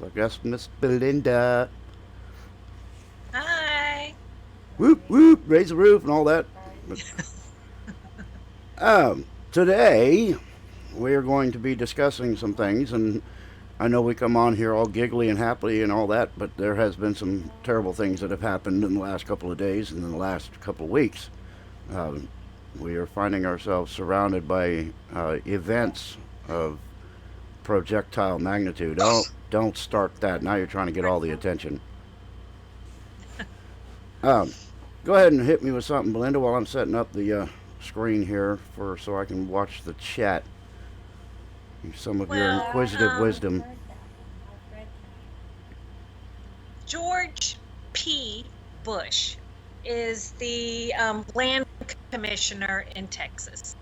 I guess Miss Belinda. Hi. Whoop whoop, raise the roof and all that. But today we are going to be discussing some things, and I know we come on here all giggly and happy and all that, but there has been some terrible things that have happened in the last couple of days and in the last couple of weeks. Um, we are finding ourselves surrounded by events of projectile magnitude. Don't start that. Now you're trying to get all the attention. Um, Go ahead and hit me with something, Belinda, while I'm setting up the screen here for so I can watch the chat. Some of your Well, inquisitive wisdom. George P. Bush is the land commissioner in Texas.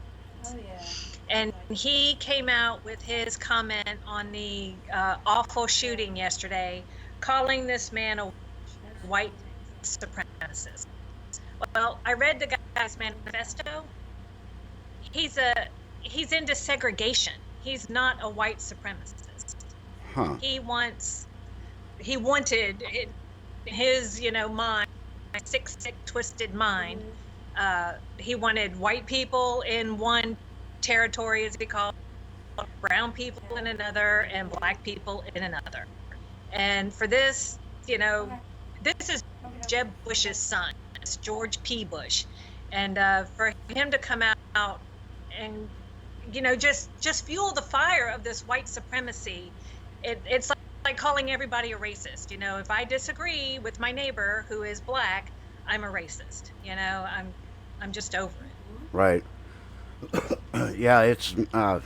And he came out with his comment on the awful shooting yesterday, calling this man a white supremacist. Well, I read the guy's manifesto. He's a he's into segregation. He's not a white supremacist. Huh. He wanted in his mind, sick twisted mind. He wanted white people in one territory, as he called it, brown people in another, and black people in another. And for this, this is Jeb Bush's son. It's George P. Bush, and for him to come out and just fuel the fire of this white supremacy. It's like calling everybody a racist. If I disagree with my neighbor who is black, I'm a racist. I'm just over it. Right. Yeah, it's out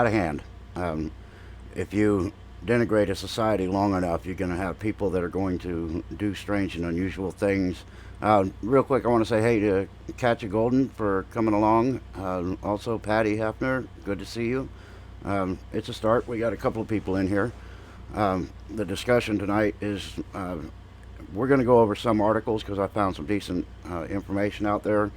of hand. Um, if you denigrate a society long enough, you're going to have people that are going to do strange and unusual things. Real quick, I want to say hey to Katja Golden for coming along. Also, Patty Hefner, good to see you. It's a start. We got a couple of people in here. The discussion tonight is we're going to go over some articles because I found some decent information out there,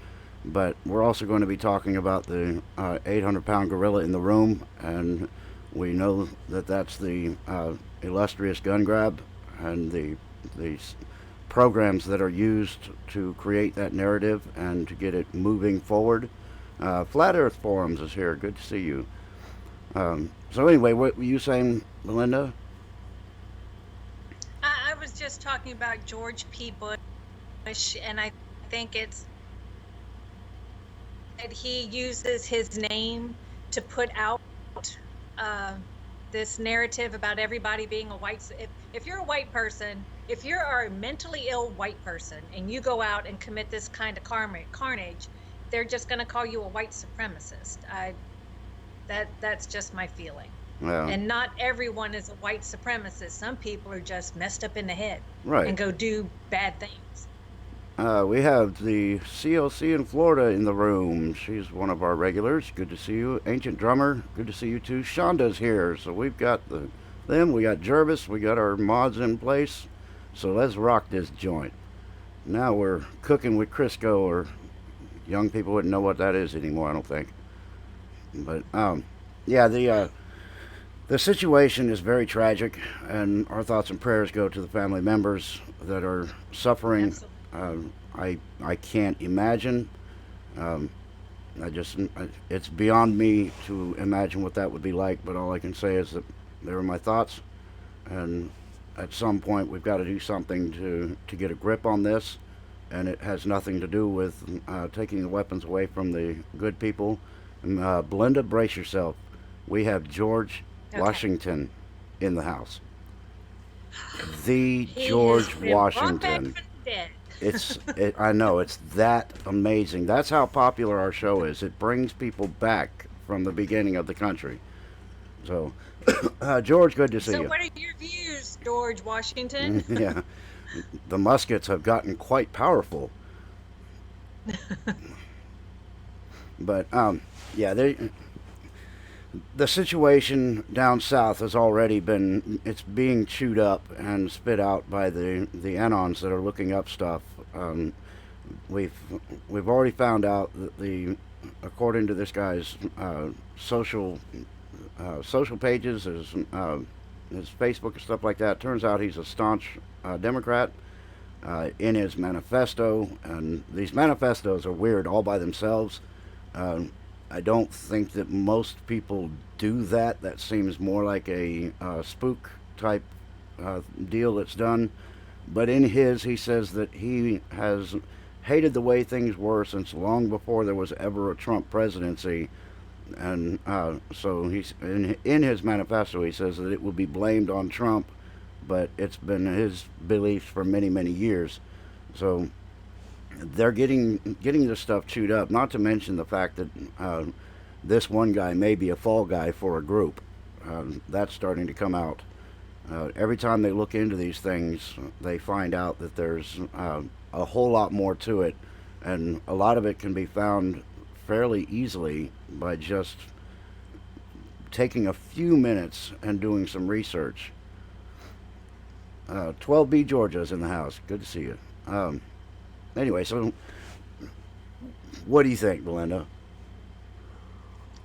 but we're also going to be talking about the 800-pound gorilla in the room, and we know that that's the illustrious gun grab and the programs that are used to create that narrative and to get it moving forward. Flat Earth Forums is here. Good to see you. So anyway, what were you saying, Melinda? I was just talking about George P. Bush, and I think it's that he uses his name to put out uh, this narrative about everybody being a white. If you're a white person, if you're a mentally ill white person, and you go out and commit this kind of carnage, they're just going to call you a white supremacist. That's just my feeling. Yeah, And not everyone is a white supremacist. Some people are just messed up in the head right. and go do bad things. We have the COC in Florida in the room. She's one of our regulars. Good to see you. Ancient Drummer, good to see you too. Shonda's here. So we've got them. We got Jervis. We got our mods in place. So let's rock this joint. Now we're cooking with Crisco, or young people wouldn't know what that is anymore, I don't think. But yeah, the situation is very tragic, and our thoughts and prayers go to the family members that are suffering. Absolutely. I can't imagine. Um, it's beyond me to imagine what that would be like. But all I can say is that they were my thoughts, and at some point we've got to do something to get a grip on this, and it has nothing to do with taking the weapons away from the good people. And, Belinda, brace yourself. We have George Okay. Washington in the house. The He has George been brought back Washington. from the dead. I know it's that amazing. That's how popular our show is. It brings people back from the beginning of the country. So, George, good to see So, you. what are your views, George Washington? Yeah, the muskets have gotten quite powerful, but yeah, the situation down south has already been, it's being chewed up and spit out by the anons that are looking up stuff. Um, we've we've already found out that the according to this guy's social pages, there's his Facebook and stuff like that. Turns out he's a staunch Democrat in his manifesto, and these manifestos are weird all by themselves. Um, I don't think that most people do that. That seems more like a spook type deal that's done. But in his, he says that he has hated the way things were since long before there was ever a Trump presidency. And so he's in his manifesto, he says that it will be blamed on Trump, but it's been his beliefs for many, many years. So they're getting this stuff chewed up. Not to mention the fact that this one guy may be a fall guy for a group. That's starting to come out. Every time they look into these things, they find out that there's a whole lot more to it, and a lot of it can be found fairly easily by just taking a few minutes and doing some research. 12B Georgia's in the house. Good to see you. Anyway, so what do you think, Belinda?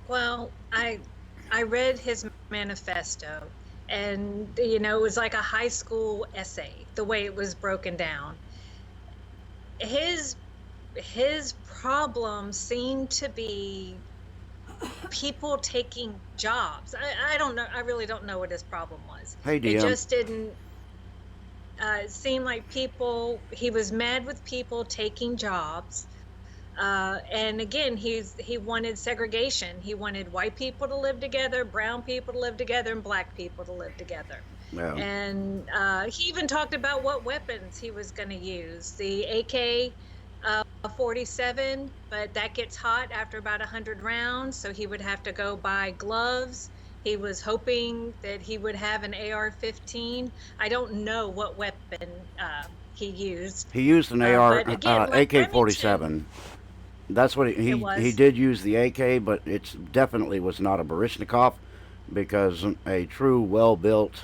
Well, I read his manifesto, and it was like a high school essay, the way it was broken down. His problem seemed to be people taking jobs. I don't know. I really don't know what his problem was. Hey, It DM. just didn't seem like he was mad with people taking jobs. And again, he wanted segregation. He wanted white people to live together, brown people to live together, and black people to live together. Yeah. And he even talked about what weapons he was going to use. The AK 47, but that gets hot after about 100 rounds, so he would have to go buy gloves. He was hoping that he would have an AR-15. I don't know what weapon he used. He used an AR But again, like Remington, AK-47. That's what it he was. did use the AK, but it definitely was not a Baryshnikov, because a true, well-built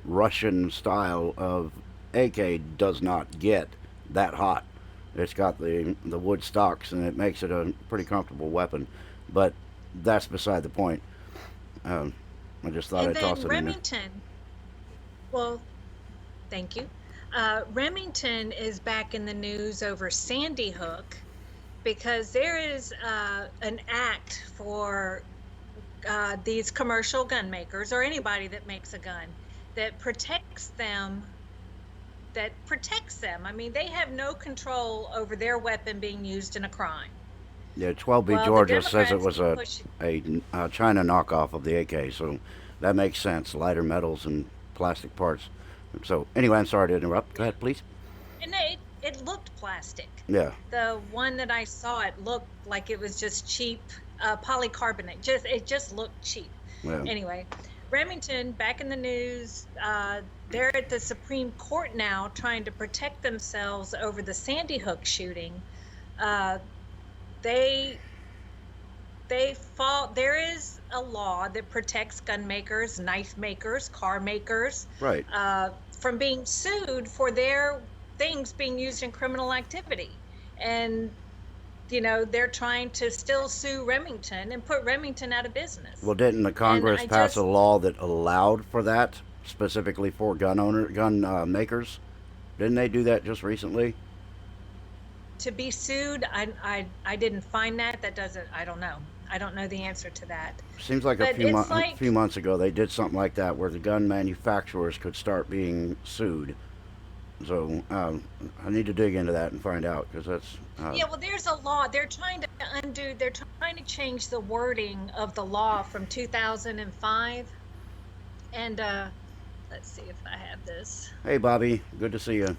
Russian style of AK does not get that hot. It's got the wood stocks, and it makes it a pretty comfortable weapon. But that's beside the point. Um, I just thought And I'd toss then it in there. Remington, well, thank you. Remington is back in the news over Sandy Hook because there is an act for these commercial gun makers or anybody that makes a gun that protects them. That protects them. I mean, they have no control over their weapon being used in a crime. Yeah, 12B Well, the Georgia says it Democrats was keep pushing. a China knockoff of the AK, so that makes sense. Lighter metals and plastic parts. So anyway, I'm sorry to interrupt. Go Yeah, ahead, please. and it looked plastic. Yeah, The one that I saw, it looked like it was just cheap polycarbonate. It just looked cheap. yeah, Anyway, Remington back in the news. They're at the Supreme Court now, trying to protect themselves over the Sandy Hook shooting. Uh, they they fall. There is a law that protects gun makers, knife makers, car makers right. from being sued for their things being used in criminal activity. And they're trying to still sue Remington and put Remington out of business. Well, didn't the And Congress I pass a just law that allowed for that specifically for gun makers? Didn't they do that just recently? to be sued, I didn't find that. That doesn't. I don't know. I don't know the answer to that. Seems like But it's a like, few months ago they did something like that where the gun manufacturers could start being sued. So I need to dig into that and find out because that's yeah, well, there's a law. They're trying to change the wording of the law from 2005. And let's see if I have this. hey Bobby, good to see you.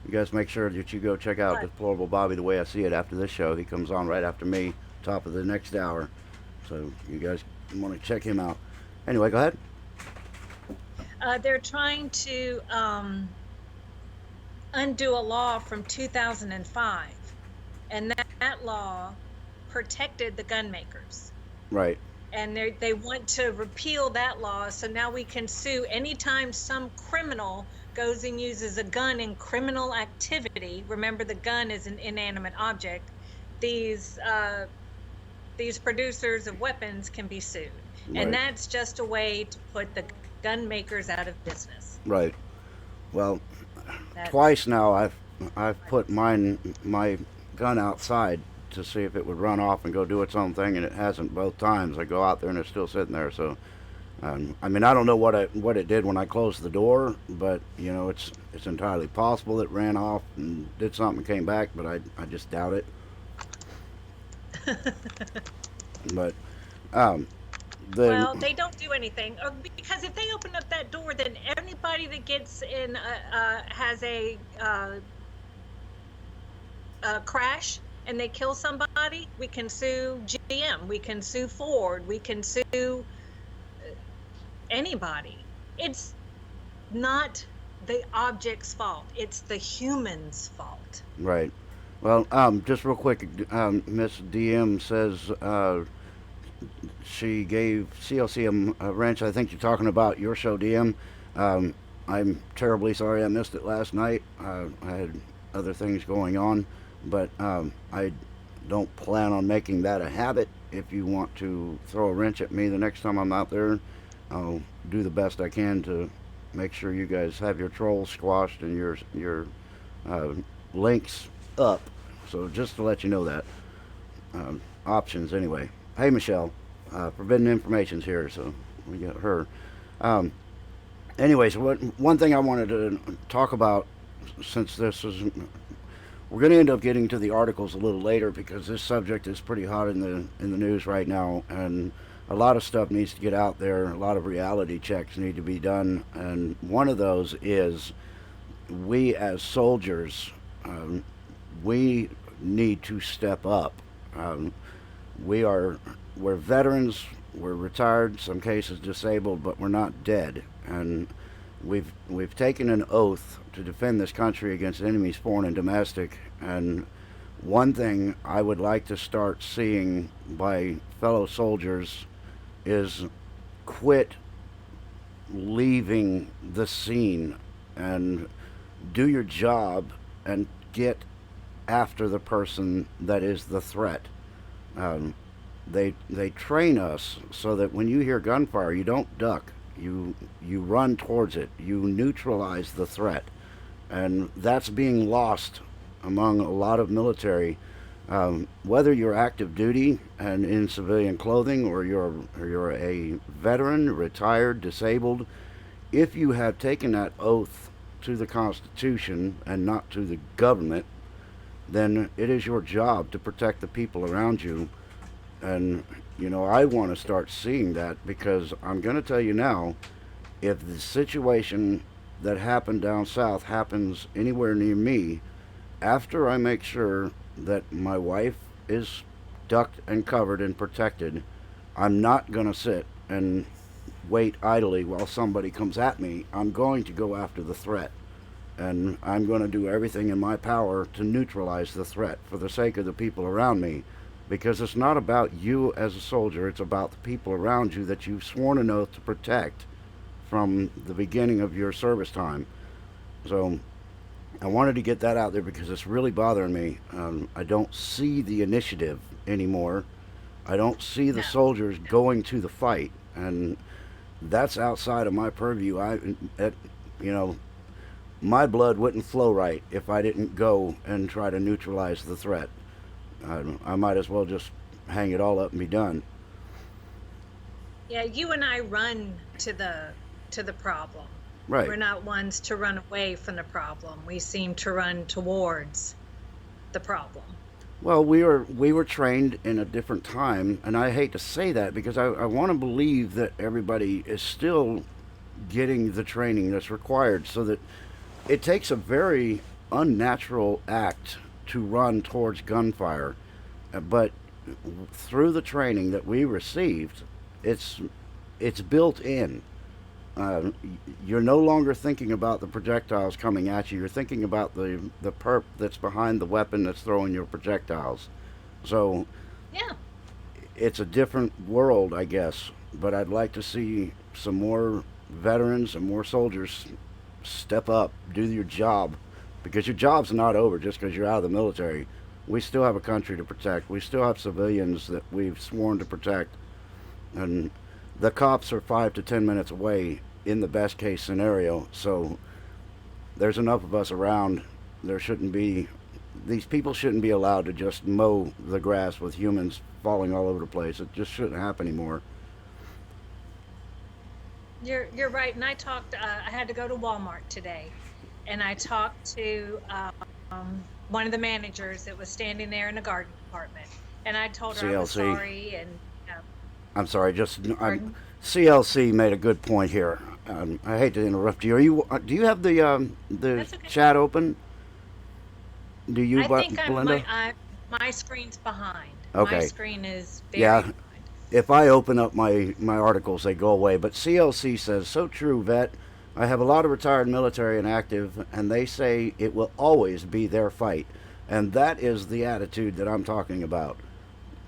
You guys make sure that you go check out But Deplorable Bobby the way I see it after this show. He comes on right after me, top of the next hour. So you guys want to check him out. Anyway, go ahead. they're trying to undo a law from 2005. And that law protected the gun makers. Right. And they want to repeal that law, so now we can sue anytime some criminal goes and uses a gun in criminal activity. Remember, the gun is an inanimate object. These these producers of weapons can be sued, and Right. that's just a way to put the gun makers out of business. Right. Well, That's twice now I've put my gun outside to see if it would run off and go do its own thing, and it hasn't both times. I go out there and it's still sitting there. So, I mean, I don't know what it did when I closed the door, but you know, it's entirely possible it ran off and did something and came back, but I just doubt it. But um, the well, they don't do anything because if they open up that door, then anybody that gets in has a crash and they kill somebody, we can sue GM, we can sue Ford, we can sue anybody. It's not the object's fault, it's the human's fault. right. Well, just real quick, Miss DM says she gave CLC a wrench. I think you're talking about your show, DM. Um, I'm terribly sorry I missed it last night. I had other things going on, but I don't plan on making that a habit. If you want to throw a wrench at me the next time I'm out there, I'll do the best I can to make sure you guys have your trolls squashed and your uh, links up. So just to let you know that options anyway. Hey Michelle, forbidden information's here, so we got her. Um, Anyways, one thing I wanted to talk about, since this is, we're going to end up getting to the articles a little later because this subject is pretty hot in the news right now, and a lot of stuff needs to get out there. A lot of reality checks need to be done, and one of those is we as soldiers, we need to step up. Um, we are we're veterans, we're retired, some cases disabled, but we're not dead, and we've taken an oath to defend this country against enemies foreign and domestic. And one thing I would like to start seeing by fellow soldiers is quit leaving the scene and do your job and get after the person that is the threat. Um, they train us so that when you hear gunfire, you don't duck. You run towards it. You neutralize the threat, and that's being lost among a lot of military. Whether you're active duty and in civilian clothing, or you're a veteran, retired, disabled, if you have taken that oath to the Constitution and not to the government, then it is your job to protect the people around you. And, you know, I want to start seeing that because I'm going to tell you now, if the situation that happened down south happens anywhere near me, after I make sure that my wife is ducked and covered and protected, I'm not going to sit and wait idly while somebody comes at me. I'm going to go after the threat. And I'm going to do everything in my power to neutralize the threat for the sake of the people around me. Because it's not about you as a soldier, it's about the people around you that you've sworn an oath to protect from the beginning of your service time. So I wanted to get that out there because it's really bothering me. I don't see the initiative anymore. I don't see the No. soldiers going to the fight, and that's outside of my purview. You know, my blood wouldn't flow right if I didn't go and try to neutralize the threat. I might as well just hang it all up and be done. Yeah, you and I run to the problem. Right. We're not ones to run away from the problem. We seem to run towards the problem. Well, we were trained in a different time, and I hate to say that because I want to believe that everybody is still getting the training that's required, so that it takes a very unnatural act to run towards gunfire. But through the training that we received, it's it's built in. Uh, you're no longer thinking about the projectiles coming at you. You're thinking about the perp that's behind the weapon that's throwing your projectiles. So Yeah. it's a different world, I guess. But I'd like to see some more veterans and more soldiers step up, do your job, because your job's not over just because you're out of the military. We still have a country to protect. We still have civilians that we've sworn to protect, and the cops are 5 to 10 minutes away in the best case scenario. So there's enough of us around. There shouldn't be, these people shouldn't be allowed to just mow the grass with humans falling all over the place. It just shouldn't happen anymore. You're right. And I talked. I had to go to Walmart today, and I talked to one of the managers that was standing there in the garden department, and I told her I was CLC. sorry. And I'm sorry, just pardon? CLC made a good point here. I hate to interrupt you. Are you? Do you have the That's okay. chat open? Do you, I think Belinda? my screen's behind. My Okay. screen is very Yeah. behind. If I open up my articles, they go away. But CLC says, so true, vet. I have a lot of retired military and active, and they say it will always be their fight. And that is the attitude that I'm talking about.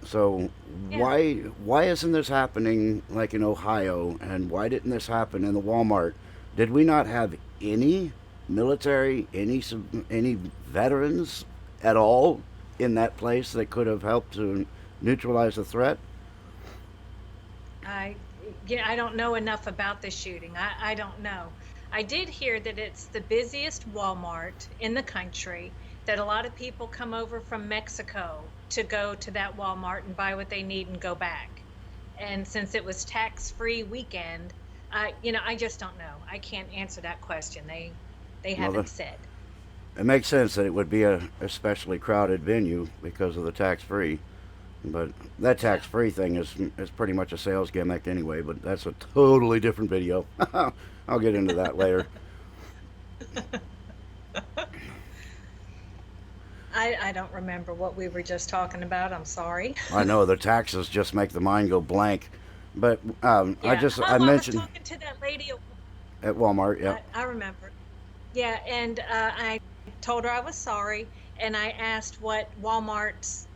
So Yeah. why isn't this happening like in Ohio, and why didn't this happen in the Walmart? Did we not have any military, any veterans at all in that place that could have helped to neutralize the threat? I yeah, I don't know enough about the shooting. I don't know. I did hear that it's the busiest Walmart in the country, that a lot of people come over from Mexico to go to that Walmart and buy what they need and go back. And since it was tax-free weekend, I just don't know. I can't answer that question. They Well, haven't said. it makes sense that it would be a especially crowded venue because of the tax free. But that Yeah. tax free thing is pretty much a sales gimmick anyway. But that's a totally different video. I'll get into that later. I don't remember what we were just talking about. I'm sorry. I know the taxes just make the mind go blank. But Yeah. I Oh, I was mentioned talking to that lady. at Walmart. Yep. I remember. Yeah, and I told her I was sorry, and I asked what Walmart's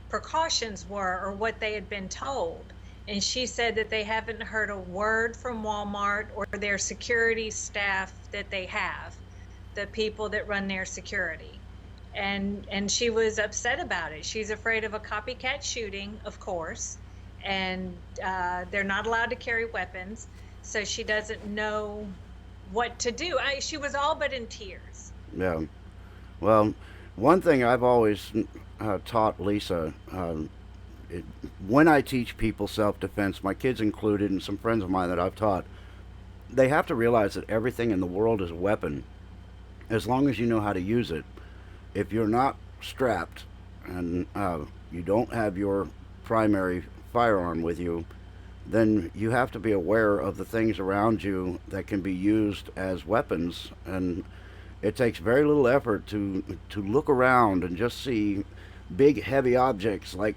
precautions were or what they had been told. And she said that they haven't heard a word from Walmart or their security staff that they have, the people that run their security. And she was upset about it. She's afraid of a copycat shooting, of course, and they're not allowed to carry weapons, so she doesn't know what to do. She was all but in tears. Yeah. Well, one thing I've always taught Lisa, it, when I teach people self defense, my kids included, and some friends of mine that I've taught, they have to realize that everything in the world is a weapon as long as you know how to use it. If you're not strapped and you don't have your primary firearm with you, then you have to be aware of the things around you that can be used as weapons. And it takes very little effort to look around and just see big, heavy objects like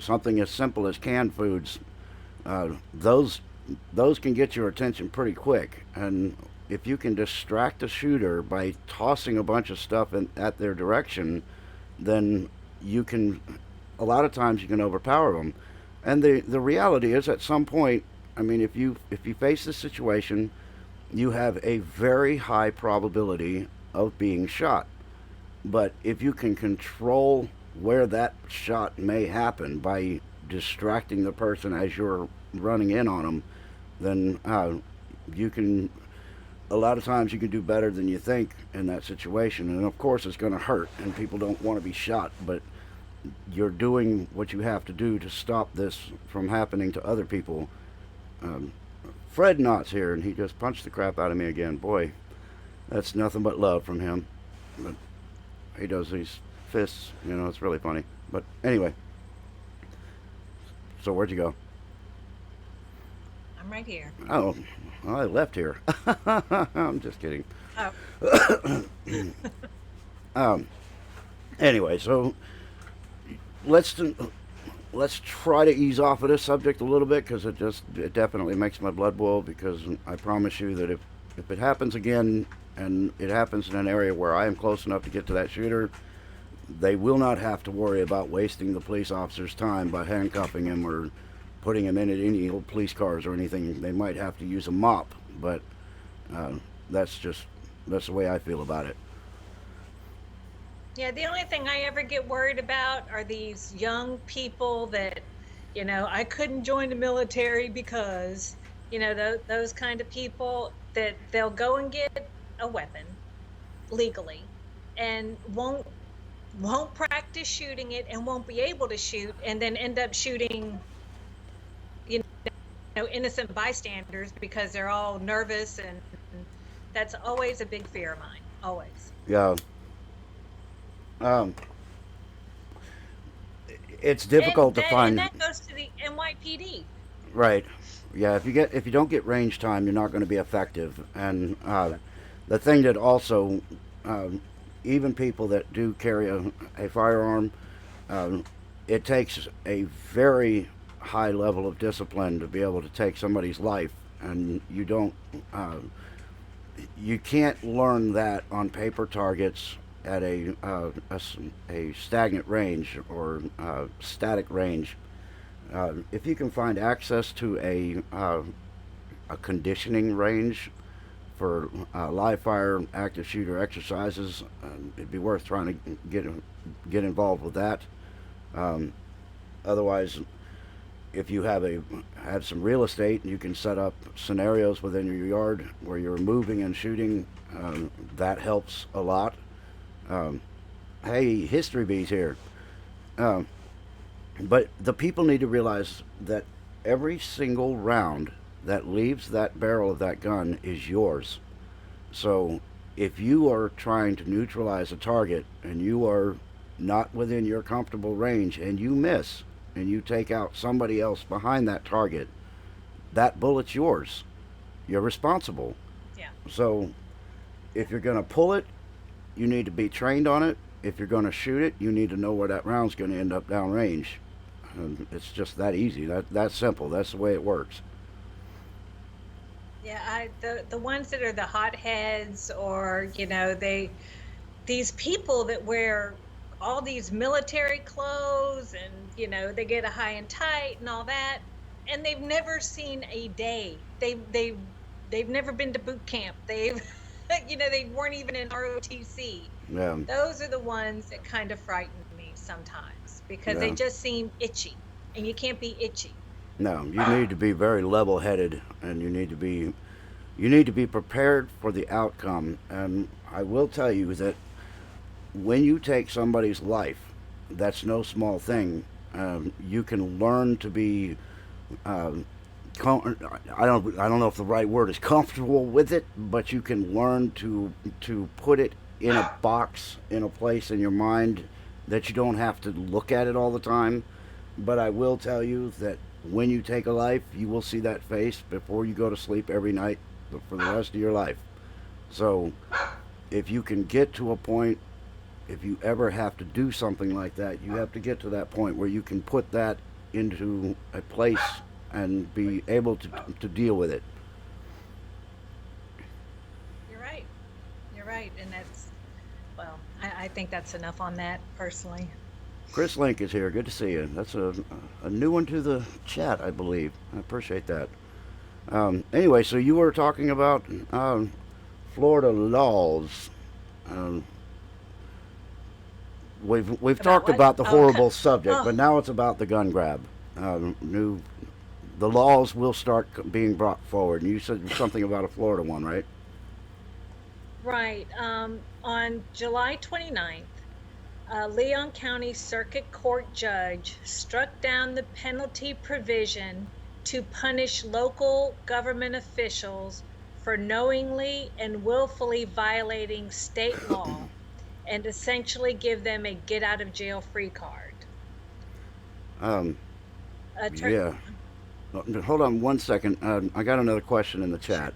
something as simple as canned foods. Those can get your attention pretty quick. And if you can distract a shooter by tossing a bunch of stuff at their direction, then you can, a lot of times you can overpower them. And the reality is, at some point, I mean, if you face this situation, you have a very high probability of being shot. But if you can control where that shot may happen by distracting the person as you're running in on them, then you can. A lot of times you can do better than you think in that situation. And of course, it's going to hurt, and people don't want to be shot. But you're doing what you have to do to stop this from happening to other people. Um, Fred Knott's here, and he just punched the crap out of me again. Boy, that's nothing but love from him. But he does these fists, it's really funny. But anyway, so where'd you go? I'm right here. Oh, well, I left here. I'm just kidding. Oh, Um, anyway, so let's let's try to ease off of this subject a little bit because it definitely makes my blood boil. Because I promise you that if it happens again and it happens in an area where I am close enough to get to that shooter, they will not have to worry about wasting the police officer's time by handcuffing him or putting him in any old police cars or anything. They might have to use a mop, but uh, that's just that's the way I feel about it. yeah. The only thing I ever get worried about are these young people that, I couldn't join the military because those kind of people that they'll go and get a weapon legally and won't practice shooting it and won't be able to shoot and then end up shooting you innocent bystanders because they're all nervous, and that's always a big fear of mine, always. Yeah. Um, it's And difficult to that and find. that goes to the NYPD. Right. Yeah. If you don't get range time, you're not going to be effective. And the thing that also, um, even people that do carry a firearm, um, it takes a very high level of discipline to be able to take somebody's life, and uh, you can't learn that on paper targets at a stagnant range or static range. If you can find access to a conditioning range for live fire active shooter exercises, it'd be worth trying to get involved with that. Um, Otherwise, if you have some real estate and you can set up scenarios within your yard where you're moving and shooting, that helps a lot. Um, hey, History Bees here. Um, but the people need to realize that every single round that leaves that barrel of that gun is yours. So if you are trying to neutralize a target and you are not within your comfortable range and you miss and you take out somebody else behind that target, that bullet's yours. You're responsible. Yeah. So if you're going to pull it, you need to be trained on it. If you're going to shoot it, you need to know where that round's going to end up downrange. And it's just that easy. That's simple. That's the way it works. Yeah, the ones that are the hotheads, or these people that wear all these military clothes, and they get a high and tight and all that, and they've never seen a day. They've never been to boot camp. They've they weren't even in ROTC. Yeah, Those are the ones that kind of frighten me sometimes because they yeah. just seem itchy, and you can't be itchy. No, you need to be very level-headed, and you need to be prepared for the outcome. And I will tell you that when you take somebody's life, that's no small thing. You can learn to be um, I don't know if the right word is comfortable with it, but you can learn to put it in a box, in a place in your mind that you don't have to look at it all the time. But I will tell you that when you take a life, you will see that face before you go to sleep every night for the rest of your life. So if you can get to a point, if you ever have to do something like that, you have to get to that point where you can put that into a place and be able to deal with it. You're right. You're right. And well, I think that's enough on that personally. Chris Link is here. Good to see you. That's a new one to the chat, I believe. I appreciate that. Anyway, so you were talking about Florida laws. Um, we've About talked what? about the Oh, horrible subject, oh, but now it's about the gun grab. New The laws will start being brought forward. And you said something about a Florida one, right? right. On July 29th, a Leon County Circuit Court judge struck down the penalty provision to punish local government officials for knowingly and willfully violating state law and essentially give them a get out of jail free card. Um, Attor- yeah. Hold on one second. I got another question in the Sure. chat.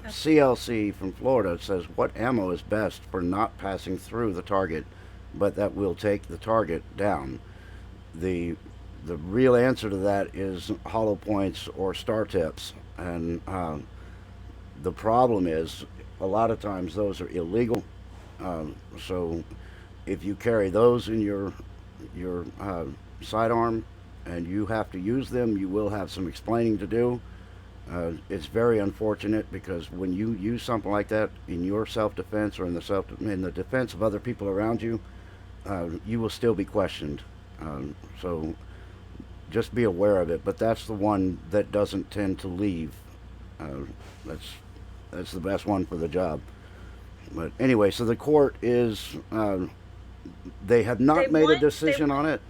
CLC from Florida says, "What ammo is best for not passing through the target, but that will take the target down?" The the real answer to that is hollow points or star tips, and the problem is a lot of times those are illegal. So if you carry those in your sidearm and you have to use them, you will have some explaining to do. It's very unfortunate because when you use something like that in your self-defense or in the defense of other people around you, you will still be questioned. So just be aware of it. But that's the one that doesn't tend to leave. Uh, that's that's the best one for the job. But anyway, so the court is they have They not made a want they decision on want it.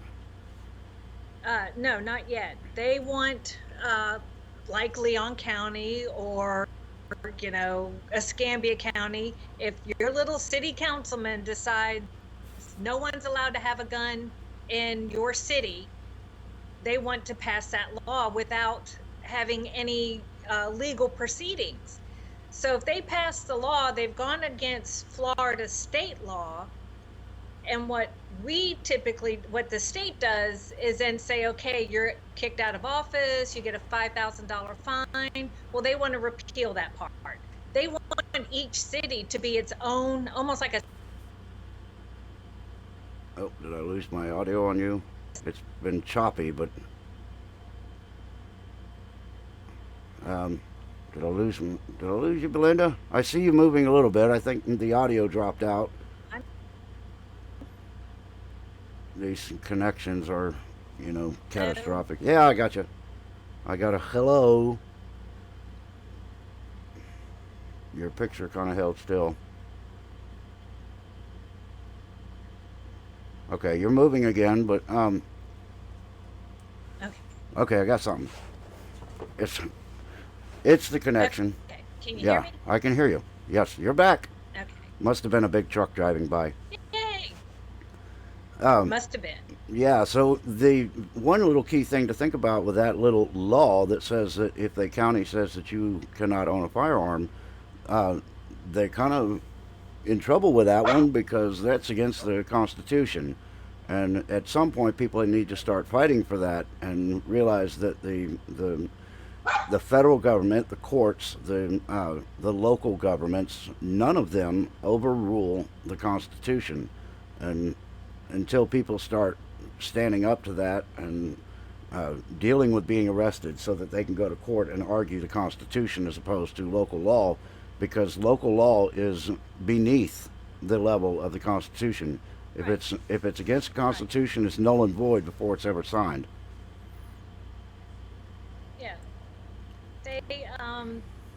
no, not yet. They want like Leon County or Escambia County. If your little city councilman decides no one's allowed to have a gun in your city, they want to pass that law without having any legal proceedings. So if they pass the law, they've gone against Florida state law. And what the state does is then say, okay, you're kicked out of office, you get a $5,000 fine. Well, they want to repeal that part. They want each city to be its own, almost like a. Oh, did I lose my audio on you? It's been choppy, but um, did I lose you, Belinda? I see you moving a little bit. I think the audio dropped out. These connections are, catastrophic. Yeah, I got you. I got a hello. Your picture kind of held still. Okay, you're moving again, but Okay. okay, I got something. It's it's the connection. Okay. Can you hear Yeah, me? I can hear you. Yes, you're back. Okay. Must have been a big truck driving by. Yay. Um, Must have been. yeah, so the one little key thing to think about with that little law that says that if the county says that you cannot own a firearm, uh, they're kind of in trouble with that one because that's against the Constitution. And at some point, people need to start fighting for that and realize that the federal government, the courts, the local governments, none of them overrule the Constitution. And until people start standing up to that and dealing with being arrested so that they can go to court and argue the Constitution as opposed to local law, because local law is beneath the level of the Constitution. If Right. it's against the Right. Constitution, it's null and void before it's ever signed. Yeah.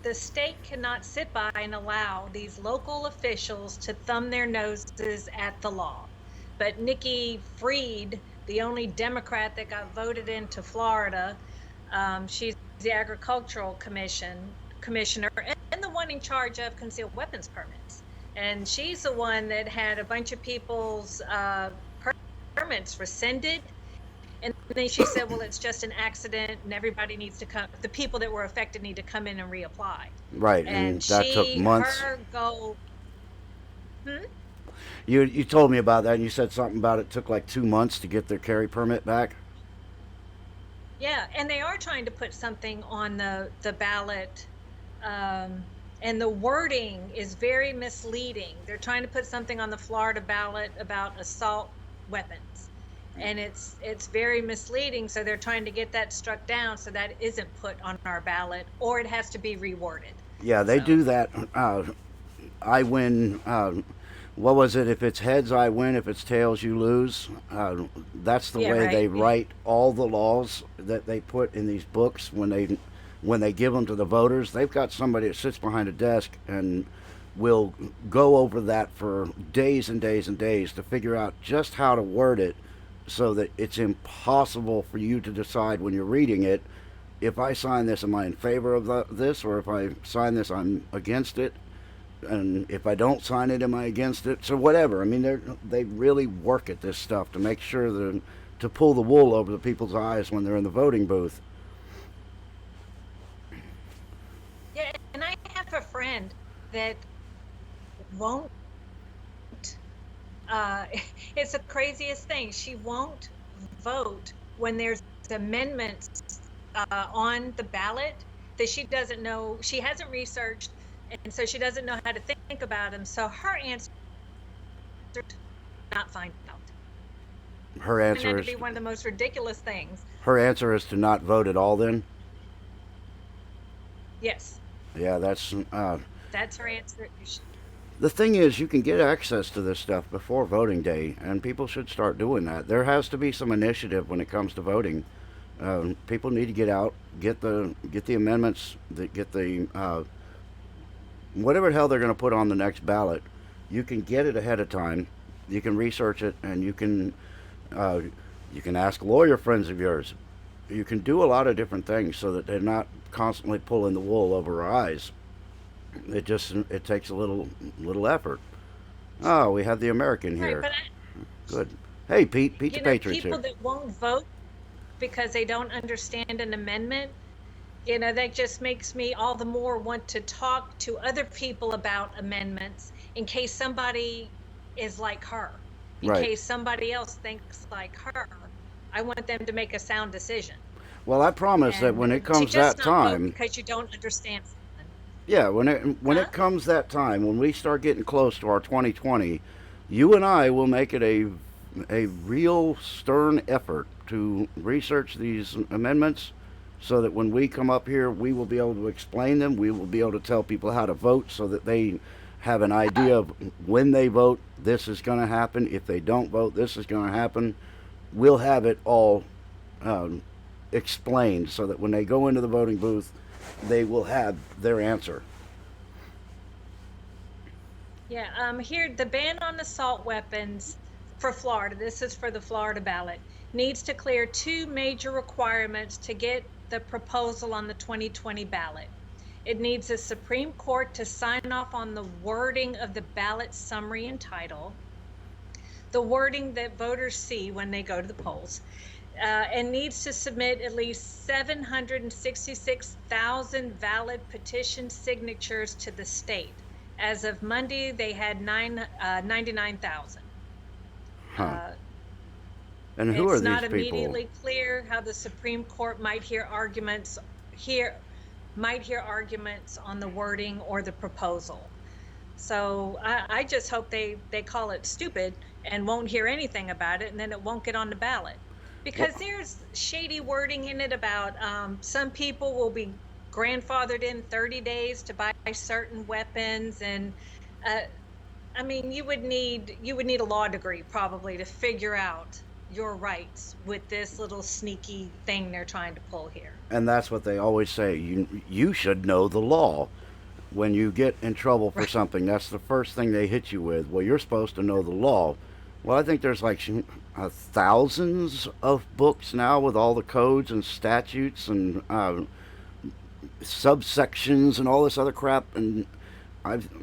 The state cannot sit by and allow these local officials to thumb their noses at the law. But Nikki Fried, the only Democrat that got voted into Florida, she's the agricultural commissioner and the one in charge of concealed weapons permits. And she's the one that had a bunch of people's permits rescinded. And then she said, well, it's just an accident and everybody needs to come, the people that were affected need to come in and reapply. Right, and And that took months. her goal, hmm? You told me about that, and you said something about it took like 2 months to get their carry permit back. Yeah, and they are trying to put something on the ballot, and the wording is very misleading. They're trying to put something on the Florida ballot about assault weapons, and it's very misleading. So they're trying to get that struck down so that isn't put on our ballot, or it has to be reworded. Yeah, they So do that. I win. What was it? If it's heads, I win. If it's tails, you lose. That's the yeah, way they right. Yeah. write all the laws that they put in these books when they give them to the voters. They've got somebody that sits behind a desk and will go over that for days and days and days to figure out just how to word it so that it's impossible for you to decide when you're reading it. If I sign this, am I in favor of this, or if I sign this, I'm against it? And if I don't sign it, am I against it? So whatever. I mean, they really work at this stuff to make sure that to pull the wool over the people's eyes when they're in the voting booth. Yeah, and I have a friend that won't. Uh, it's the craziest thing. She won't vote when there's amendments on the ballot that she doesn't know. She hasn't researched, and so she doesn't know how to think about them. So her answer is not find out. Her And answer that'd is be one of the most ridiculous things. her answer is to not vote at all. Then, Yes, yeah, that's that's her answer. the thing is, you can get access to this stuff before voting day, and people should start doing that. There has to be some initiative when it comes to voting. People need to get out, get the amendments, get the whatever the hell they're going to put on the next ballot. You can get it ahead of time. You can research it, and uh, you can ask lawyer friends of yours. You can do a lot of different things so that they're not constantly pulling the wool over our eyes. It takes a little effort. Oh, we have the American Right, here. but Good. Hey, Pete the Patriots people here. that won't vote because they don't understand an amendment, that just makes me all the more want to talk to other people about amendments in case somebody is like her, in Right. case somebody else thinks like her. I want them to make a sound decision Well, I promise that and when it to comes just that not vote time, because you don't understand something. yeah, when Huh? it comes that time, when we start getting close to our 2020, you and I will make it a real stern effort to research these amendments so that when we come up here, we will be able to explain them. We will be able to tell people how to vote so that they have an idea of when they vote, this is going to happen. If they don't vote, this is going to happen. We'll have it all um, explained so that when they go into the voting booth, they will have their answer. Yeah, here the ban on assault weapons for Florida, this is for the Florida ballot, needs to clear two major requirements to get the proposal on the 2020 ballot. It needs the Supreme Court to sign off on the wording of the ballot summary and title, the wording that voters see when they go to the polls, and needs to submit at least 766,000 valid petition signatures to the state. As of Monday, they had 99,000. Huh. Uh, And who are it's these not people? immediately clear how the Supreme Court here might hear arguments on the wording or the proposal. So I just hope they call it stupid and won't hear anything about it, and then it won't get on the ballot. Well, Because there's shady wording in it about some people will be grandfathered in 30 days to buy certain weapons, and uh, I mean you would need a law degree probably to figure out your rights with this little sneaky thing they're trying to pull here. and that's what they always say. You should know the law. When you get in trouble for Right. something, that's the first thing they hit you with. Well, you're supposed to know the law. Well, I think there's like thousands of books now with all the codes and statutes and subsections and all this other crap. And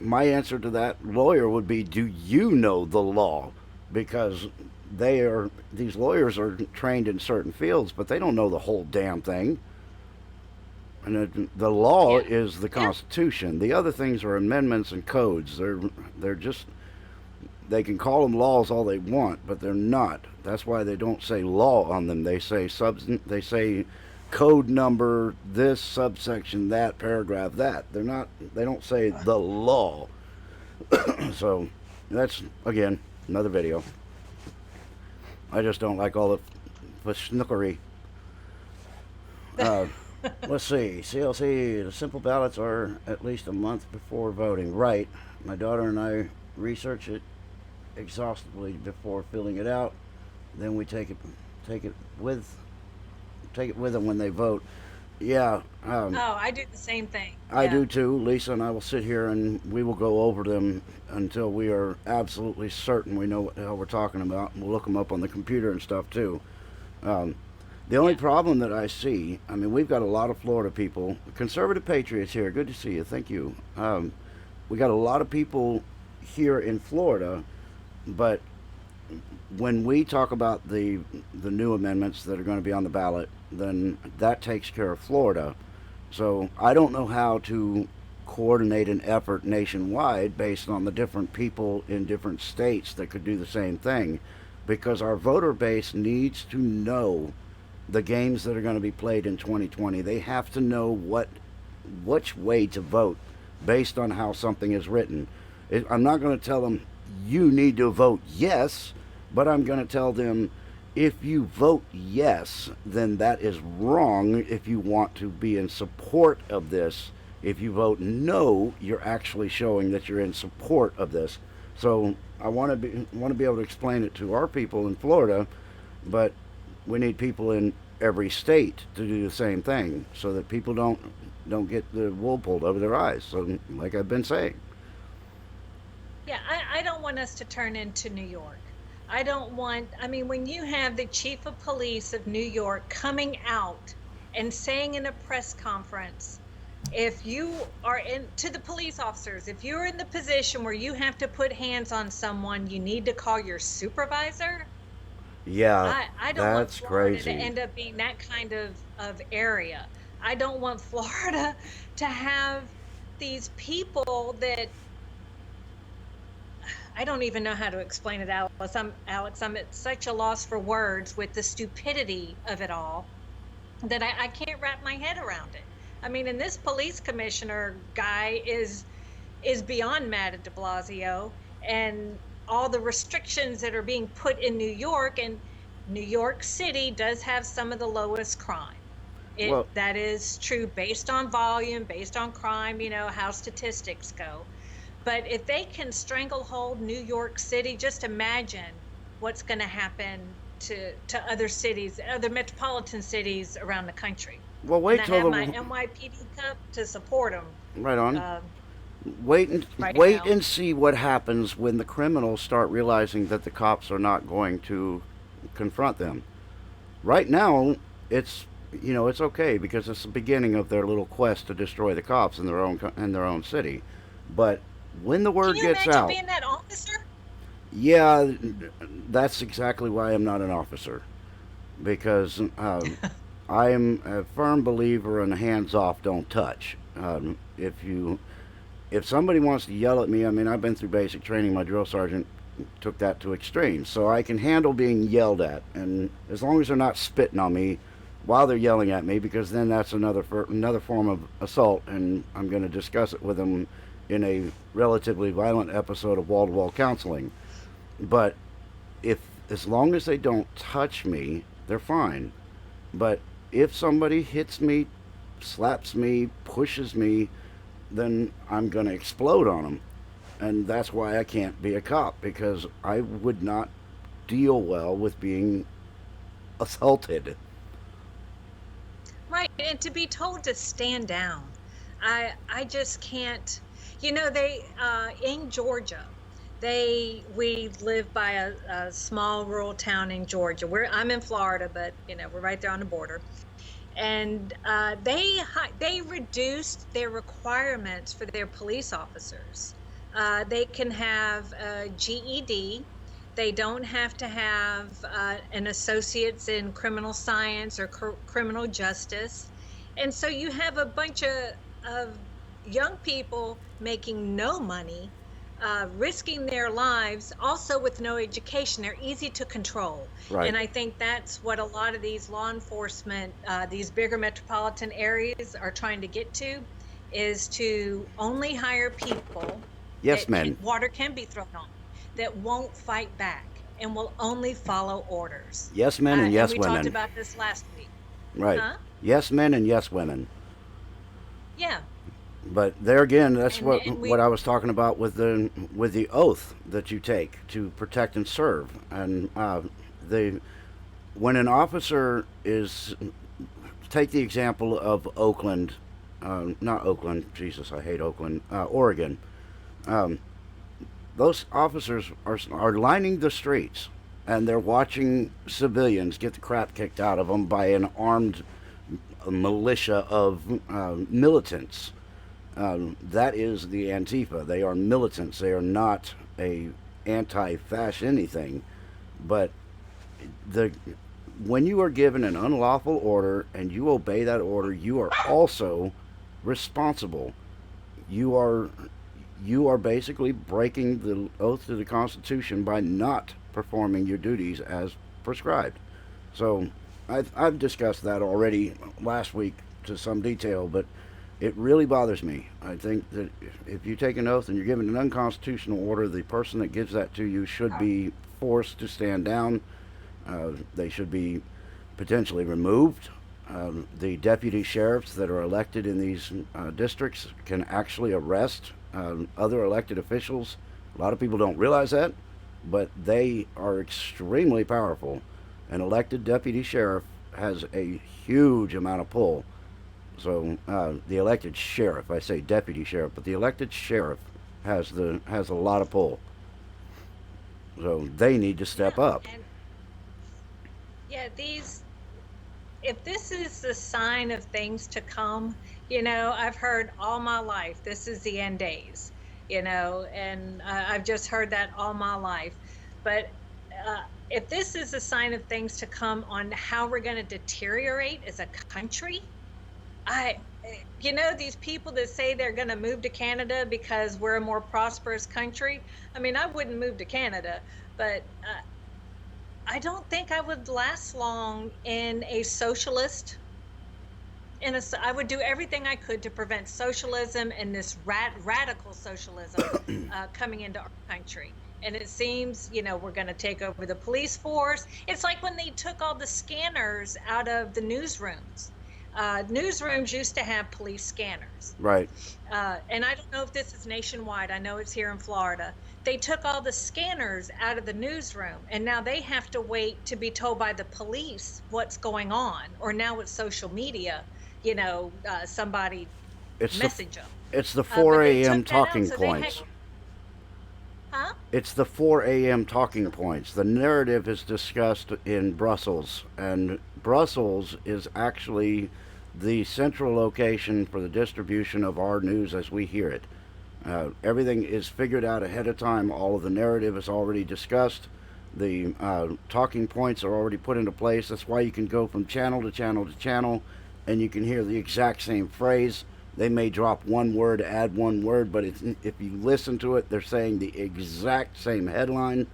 my answer to that lawyer would be, do you know the law? Because these lawyers are trained in certain fields, but they don't know the whole damn thing. And the law Yeah. is the Yeah. Constitution. The other things are amendments and codes. They're just, they can call them laws all they want, but they're not. That's why they don't say law on them. They say they say code number this subsection that paragraph that. They're not. They don't say the law. So that's again another video. I just don't like all the snookery. Uh, let's see. CLC, the simple ballots are at least a month before voting. Right. My daughter and I research it exhaustively before filling it out. Then we take it with take it with them when they vote. Yeah, Oh, I do the same thing. I Yeah. do too. Lisa and I will sit here and we will go over them until we are absolutely certain we know what the hell we're talking about. We'll look them up on the computer and stuff too. Um, the only Yeah. problem that I see, I mean, we've got a lot of Florida people, conservative patriots here. Good to see you. Thank you. We got a lot of people here in Florida, but when we talk about the new amendments that are going to be on the ballot, then that takes care of Florida. So I don't know how to coordinate an effort nationwide based on the different people in different states that could do the same thing, because our voter base needs to know the games that are going to be played in 2020. They have to know which way to vote based on how something is written. I'm not going to tell them you need to vote yes, but I'm going to tell them if you vote yes, then that is wrong if you want to be in support of this. If you vote no, you're actually showing that you're in support of this. So I want to be able to explain it to our people in Florida, but we need people in every state to do the same thing, so that people don't get the wool pulled over their eyes. So, like I've been saying, Yeah, I don't want us to turn into New York. I don't want, I mean, when you have the chief of police of New York coming out and saying in a press conference, if you are in, to the police officers, if you're in the position where you have to put hands on someone, you need to call your supervisor. yeah, I don't want that's Florida to crazy. end up being that kind of area. I don't want Florida to have these people that I don't even know how to explain it, Alex, I'm at such a loss for words with the stupidity of it all that I can't wrap my head around it. I mean, and this police commissioner guy is beyond mad at de Blasio and all the restrictions that are being put in New York. And New York City does have some of the lowest crime. Well, That is true based on volume, based on crime, how statistics go. But if they can stranglehold New York City, just imagine what's going to happen to other cities, other metropolitan cities around the country. well, And wait I till have my the NYPD cup to support them right on. um, right Wait now. and see what happens when the criminals start realizing that the cops are not going to confront them. Right now, it's it's okay because it's the beginning of their little quest to destroy the cops in their own city. But when the Can word you gets imagine out, being that officer? yeah, that's exactly why I'm not an officer, because I am a firm believer in hands off, don't touch. If somebody wants to yell at me, I mean, I've been through basic training. My drill sergeant took that to extremes, so I can handle being yelled at, and as long as they're not spitting on me while they're yelling at me, because then that's another form of assault, and I'm going to discuss it with them in a relatively violent episode of wall-to-wall counseling. But if as long as they don't touch me, they're fine. But if somebody hits me, slaps me, pushes me, then I'm going to explode on them. And that's why I can't be a cop, because I would not deal well with being assaulted. Right, and to be told to stand down. I just can't. They in Georgia, we live by a small rural town in Georgia. I'm in Florida, but we're right there on the border. And they reduced their requirements for their police officers. They can have a GED. They don't have to have an associate's in criminal science or criminal justice. And so you have a bunch of young people making no money, risking their lives, also with no education. They're easy to control. Right. And I think that's what a lot of these law enforcement, these bigger metropolitan areas are trying to get to, is to only hire people Yes, that men. water can be thrown on, that won't fight back and will only follow orders. Yes, men and And yes, we talked women. about this last week. Right. Huh? Yes, men and yes, women. Yeah. But there again, that's And and what we I was talking about with the oath that you take to protect and serve. And the when an officer is, take the example of Oakland, not Oakland, Jesus, I hate Oakland, Oregon. Um, those officers are lining the streets, and they're watching civilians get the crap kicked out of them by an armed militia of militants. That is the Antifa. They are militants. They are not a anti-fascist anything. But the when you are given an unlawful order and you obey that order, you are also responsible. You are you are basically breaking the oath to the Constitution by not performing your duties as prescribed. So I've discussed that already last week to some detail, but it really bothers me. I think that if you take an oath and you're given an unconstitutional order, the person that gives that to you should be forced to stand down. They should be potentially removed. The deputy sheriffs that are elected in these districts can actually arrest other elected officials. A lot of people don't realize that, but they are extremely powerful. An elected deputy sheriff has a huge amount of pull. So the elected sheriff, I say deputy sheriff, but the elected sheriff has a lot of pull. So they need to Yeah, step up. and yeah, these if this is the sign of things to come, I've heard all my life, this is the end days, and I've just heard that all my life. But if this is a sign of things to come on how we're going to deteriorate as a country, these people that say they're going to move to Canada because we're a more prosperous country. I mean, I wouldn't move to Canada, but I don't think I would last long in a socialist. I would do everything I could to prevent socialism and this radical socialism coming into our country. And it seems, we're going to take over the police force. It's like when they took all the scanners out of the newsrooms. Newsrooms used to have police scanners. Right. And I don't know if this is nationwide. I know it's here in Florida. They took all the scanners out of the newsroom, and now they have to wait to be told by the police what's going on. Or now with social media, somebody It's the message them. it's the But 4 they a.m. took that out, talking so they had, points. huh? It's the 4 a.m. talking points. The narrative is discussed in Brussels, and Brussels is actually the central location for the distribution of our news as we hear it. Everything is figured out ahead of time. All of the narrative is already discussed. The talking points are already put into place. That's why you can go from channel to channel to channel and you can hear the exact same phrase. They may drop one word, add one word, but if you listen to it, they're saying the exact same headline,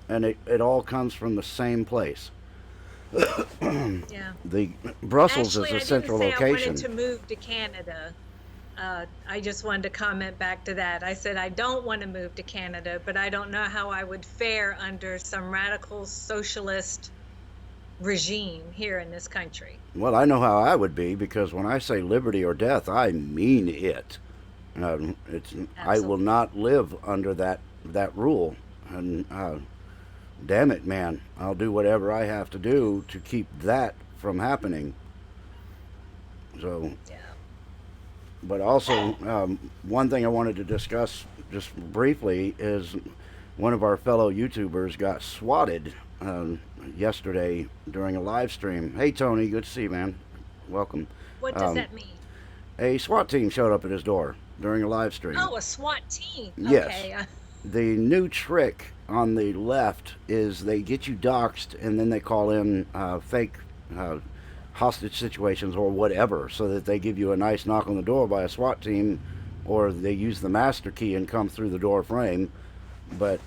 and it all comes from the same place. Yeah. The Brussels is Actually, the I didn't central say I wanted location. to move to Canada. I just wanted to comment back to that. I said I don't want to move to Canada, but I don't know how I would fare under some radical socialist regime here in this country. Well, I know how I would be because when I say liberty or death, I mean it. I will Absolutely. not live under that rule, and damn it, man, I'll do whatever I have to do to keep that from happening. So, Yeah. but also one thing I wanted to discuss just briefly is one of our fellow YouTubers got swatted yesterday during a live stream. Hey, Tony, good to see you, man. Welcome. What does Um, that mean? a SWAT team showed up at his door during a live stream. Oh, a SWAT team. Yes. Okay. The new trick on the left is they get you doxxed and then they call in fake uh, hostage situations or whatever so that they give you a nice knock on the door by a SWAT team or they use the master key and come through the door frame. But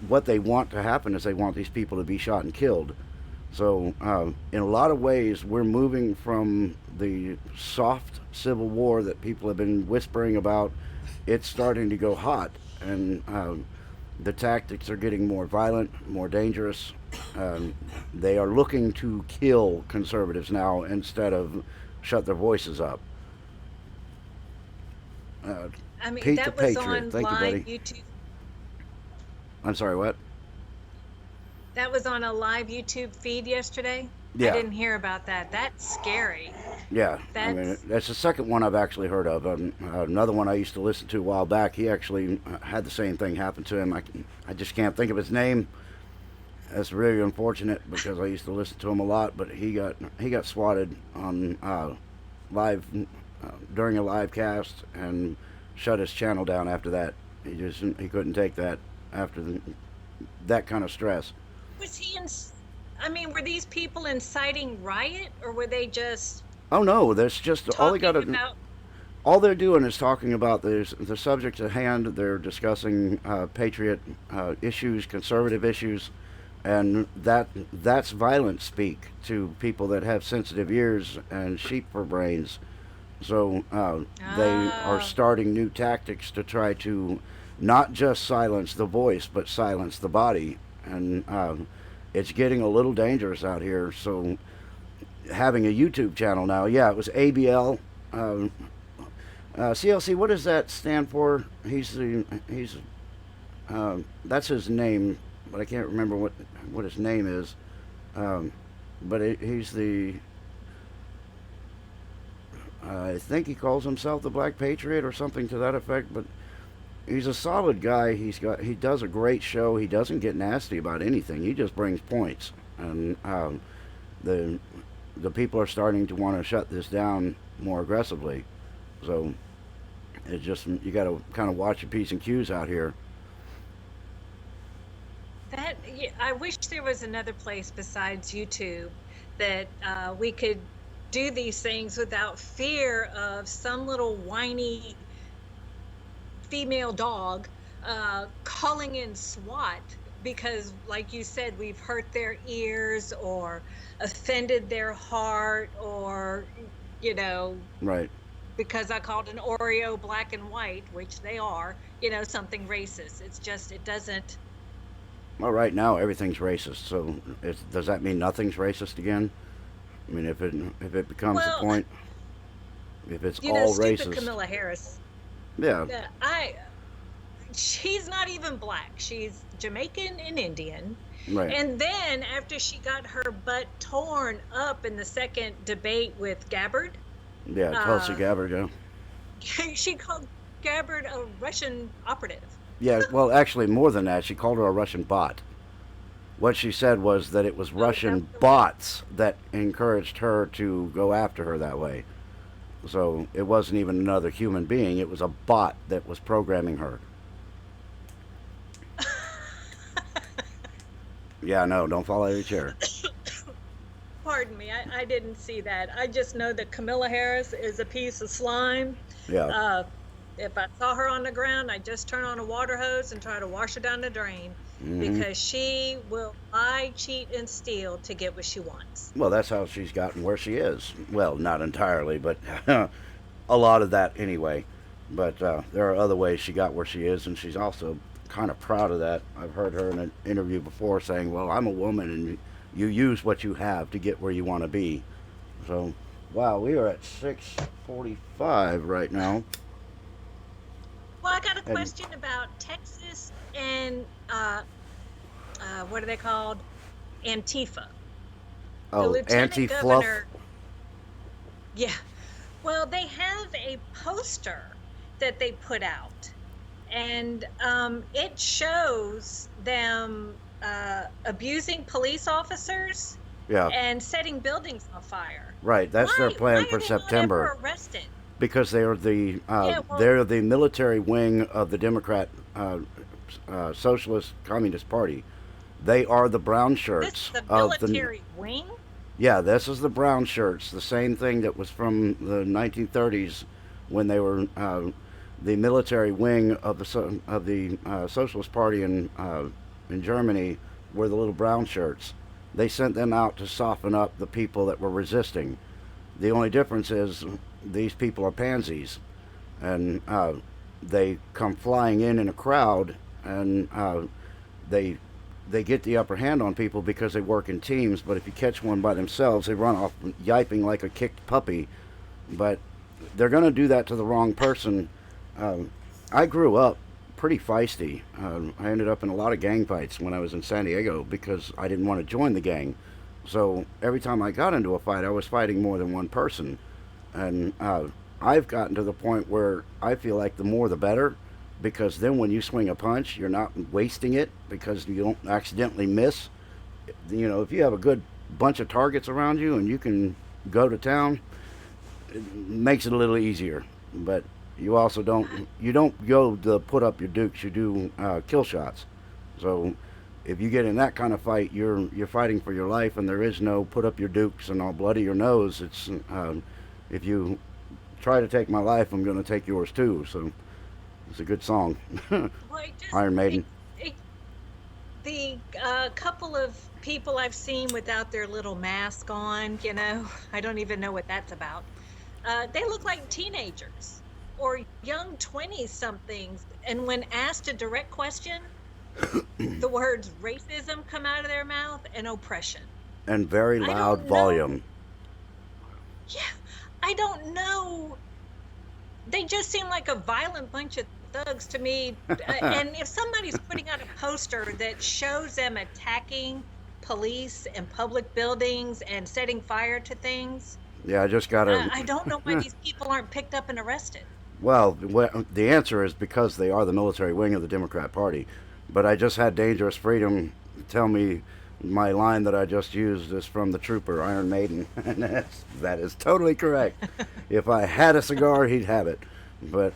what they want to happen is they want these people to be shot and killed. So, in a lot of ways, we're moving from the soft civil war that people have been whispering about. It's starting to go hot, and the tactics are getting more violent, more dangerous. They are looking to kill conservatives now instead of shut their voices up. Uh, I mean, Pete the that was Patriot, on thank you, live buddy. YouTube. I'm sorry, what? That was on a live YouTube feed yesterday. I Yeah. didn't hear about that. That's scary. Yeah, I mean, That's that's the second one I've actually heard of. Another one I used to listen to a while back, he actually had the same thing happen to him. I just can't think of his name. That's really unfortunate because I used to listen to him a lot, but he got swatted on live during a live cast and shut his channel down after that. He couldn't take that after that kind of stress. was he in I mean, were these people inciting riot or were they just Oh no, that's just all they got talking to. about All they're doing is talking about the subject at hand. They're discussing patriot issues, conservative issues, and that's violent speak to people that have sensitive ears and sheep for brains. So they are oh, starting new tactics to try to not just silence the voice, but silence the body, and it's getting a little dangerous out here. So having a YouTube channel now, yeah, it was ABL. CLC, what does that stand for? He's that's his name, but I can't remember what his name is. Um, but he's the. I think he calls himself the Black Patriot or something to that effect. But he's a solid guy. He does a great show. He doesn't get nasty about anything. He just brings points, and the the people are starting to want to shut this down more aggressively. So it's just you got to kind of watch your p's and q's out here. That yeah, I wish there was another place besides YouTube that we could do these things without fear of some little whiny female dog calling in SWAT because, like you said, we've hurt their ears or offended their heart or, you know, Right. because I called an Oreo black and white, which they are, something racist. It's just, it doesn't. Well, right now everything's racist. So does that mean nothing's racist again? I mean, if it becomes the Well, point, if it's all stupid racist, Camilla Harris. yeah, I she's not even black. She's Jamaican and Indian. right, And then after she got her butt torn up in the second debate with Gabbard, yeah, Tulsi uh, Gabbard, yeah. she called Gabbard a Russian operative. Yeah, well, actually, more than that, she called her a Russian bot. What she said was that it was Oh, is that Russian what it was? bots that encouraged her to go after her that way. So it wasn't even another human being, it was a bot that was programming her. Yeah, no, don't fall out of your chair. Pardon me, I didn't see that. I just know that Camilla Harris is a piece of slime. Yeah. Uh, if I saw her on the ground, I'd just turn on a water hose and try to wash her down the drain Hmm. because she will lie, cheat, and steal to get what she wants. Well, that's how she's gotten where she is. Well, not entirely, but a lot of that anyway. But there are other ways she got where she is, and she's also kind of proud of that. I've heard her in an interview before saying, "Well, I'm a woman, and you use what you have to get where you want to be." So, wow, we are at 6:45 right now, Well, I got a and question about Texas and what are they called? Antifa. The oh, lieutenant anti-fluff. governor, yeah. Well, they have a poster that they put out, and it shows them abusing police officers Yeah, and setting buildings on fire. right. That's their Why plan are for they not September. ever arrested? Because Yeah, well, they're the military wing of the Democrat Socialist Communist Party. They are the brown this is shirts the of the. military wing. Yeah, this is the brown shirts, the same thing that was from the 1930s when they were the military wing of the Socialist Party in Germany were the little brown shirts. They sent them out to soften up the people that were resisting. The only difference is these people are pansies, and they come flying in a crowd, and they they get the upper hand on people because they work in teams. But if you catch one by themselves, they run off yiping like a kicked puppy. But they're going to do that to the wrong person. I grew up pretty feisty. I ended up in a lot of gang fights when I was in San Diego because I didn't want to join the gang. So every time I got into a fight, I was fighting more than one person. And I've gotten to the point where I feel like the more the better, because then when you swing a punch, you're not wasting it because you don't accidentally miss. You know, if you have a good bunch of targets around you and you can go to town, it makes it a little easier. But you don't go to put up your dukes. You do kill shots. So if you get in that kind of fight, you're fighting for your life, and there is no put up your dukes and I'll bloody your nose. It's if you try to take my life, I'm going to take yours too. So it's a good song, Well, it just Iron Maiden. it, the couple of people I've seen without their little mask on, I don't even know what that's about. They look like teenagers or young 20 somethings. And when asked a direct question, the words racism come out of their mouth and oppression. And very I loud don't know. volume. Yeah, I don't know. They just seem like a violent bunch of thugs to me. And if somebody's putting out a poster that shows them attacking police and public buildings and setting fire to things. Yeah, I just got to. I don't know why these people aren't picked up and arrested. Well, the answer is because they are the military wing of the Democrat Party. But I just had Dangerous Freedom tell me my line that I just used is from the trooper Iron Maiden, and that is totally correct. If I had a cigar, he'd have it. But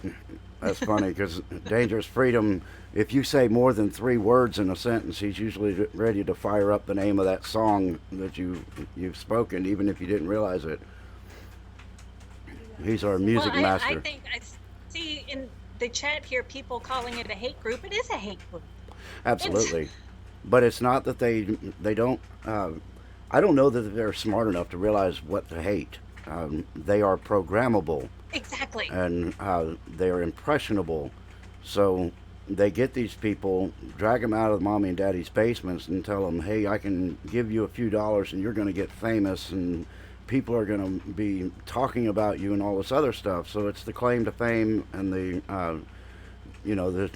that's funny because Dangerous Freedom, if you say more than 3 words in a sentence, he's usually ready to fire up the name of that song that you've spoken, even if you didn't realize it. He's our music Well, I master. think I see in the chat here people calling it a hate group. It is a hate group. It's Absolutely, but it's not that they don't. I don't know that they're smart enough to realize what to hate. They are programmable exactly. and they are impressionable. So they get these people, drag them out of mommy and daddy's basements, and tell them, "Hey, I can give you a few dollars, and you're going to get famous, and people are going to be talking about you and all this other stuff." So it's the claim to fame and you know,